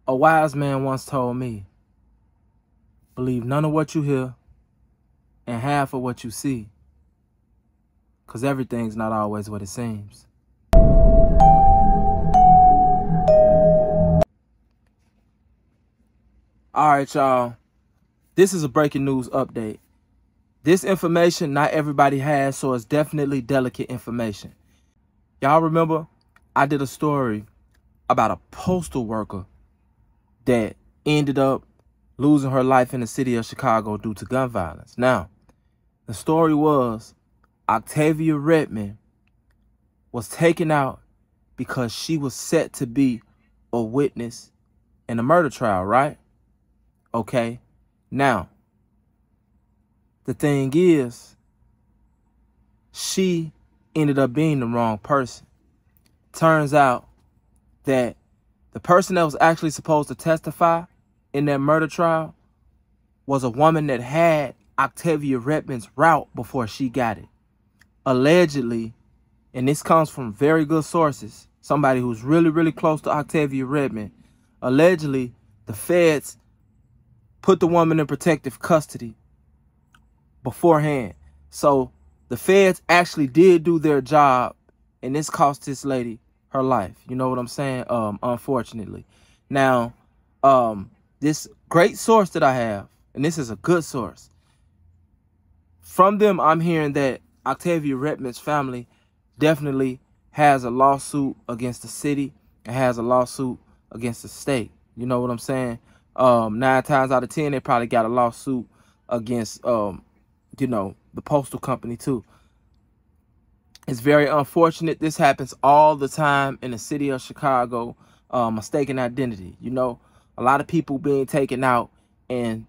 A wise man once told me, believe none of what you hear and half of what you see, because everything's not always what it seems. All right, y'all. This is a breaking news update. This information not everybody has, so it's definitely delicate information. Y'all remember I did a story about a postal worker that ended up losing her life in the city of Chicago due to gun violence. Now, the story was Octavia Redmond was taken out because she was set to be a witness in a murder trial, right? Okay. Now, the thing is, she ended up being the wrong person. Turns out that the person that was actually supposed to testify in that murder trial was a woman that had Octavia Redmond's route before she got it. Allegedly, and this comes from very good sources, somebody who's really, really close to Octavia Redmond, allegedly the feds put the woman in protective custody beforehand. So the feds actually did do their job, and this cost this lady her life. You know what I'm saying? Unfortunately. Now, this great source that I have, and this is a good source, from them I'm hearing that Octavia Redmond's family definitely has a lawsuit against the city and has a lawsuit against the state. You know what I'm saying? 9 times out of 10, they probably got a lawsuit against, you know, the postal company too. It's very unfortunate. This happens all the time in the city of Chicago. Mistaken identity. You know, a lot of people being taken out, and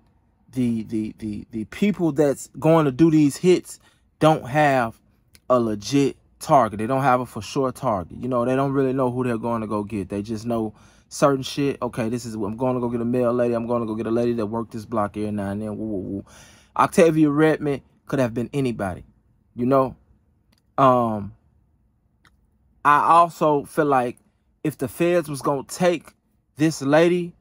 the people that's going to do these hits don't have a legit target. They don't have a for sure target. You know, they don't really know who they're going to go get. They just know certain shit. Okay, this is what I'm going to go get a male lady. I'm going to go get a lady that worked this block every now and then. Woo, woo, woo. Octavia Redmond could have been anybody, you know. I also feel like if the feds was going to take this lady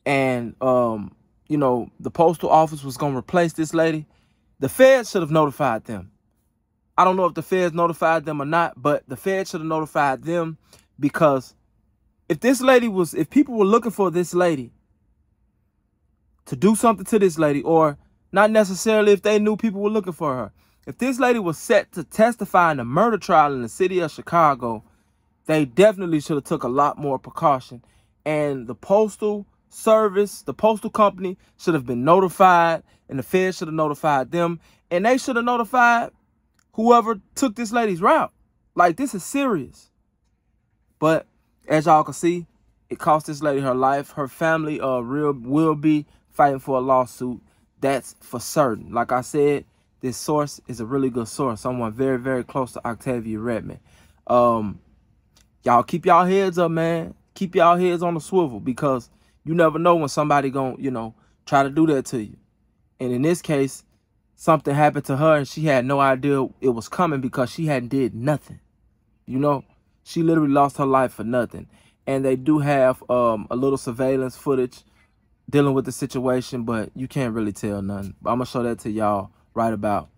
and, you know, the postal office was going to replace this lady, the feds should have notified them. I don't know if the feds notified them or not, but the feds should have notified them, because if this lady was, if people were looking for this lady to do something to this lady, or not necessarily if they knew people were looking for her, if this lady was set to testify in a murder trial in the city of Chicago, they definitely should have took a lot more precaution. And the postal service, the postal company should have been notified, and the feds should have notified them, and they should have notified whoever took this lady's route. Like, this is serious. But as y'all can see, it cost this lady her life. Her family will be fighting for a lawsuit. That's for certain. Like I said, this source is a really good source. Someone very, very close to Octavia Redmond. Y'all keep y'all heads up, man. Keep y'all heads on the swivel, because you never know when somebody gonna, you know, try to do that to you. And in this case, something happened to her and she had no idea it was coming, because she hadn't did nothing. You know, she literally lost her life for nothing. And they do have a little surveillance footage dealing with the situation, but you can't really tell nothing. But I'm gonna show that to y'all right about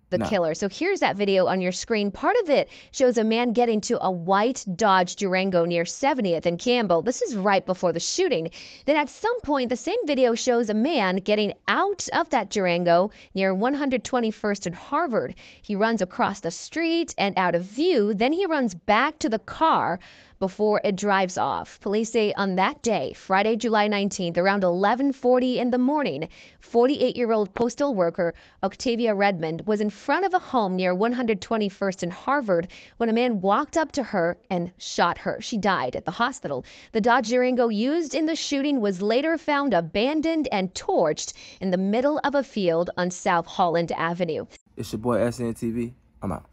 the killer. So here's that video on your screen. Part of it shows a man getting to a white Dodge Durango near 70th and Campbell. This is right before the shooting. Then at some point, the same video shows a man getting out of that Durango near 121st and Harvard. He runs across the street and out of view. Then he runs back to the car before it drives off. Police say on that day, Friday, July 19th, around 11:40 in the morning, 48-year-old postal worker Octavia Redmond was in front of a home near 121st and Harvard when a man walked up to her and shot her. She died at the hospital. The Dodge Durango used in the shooting was later found abandoned and torched in the middle of a field on South Holland Avenue. It's your boy SNTV. I'm out.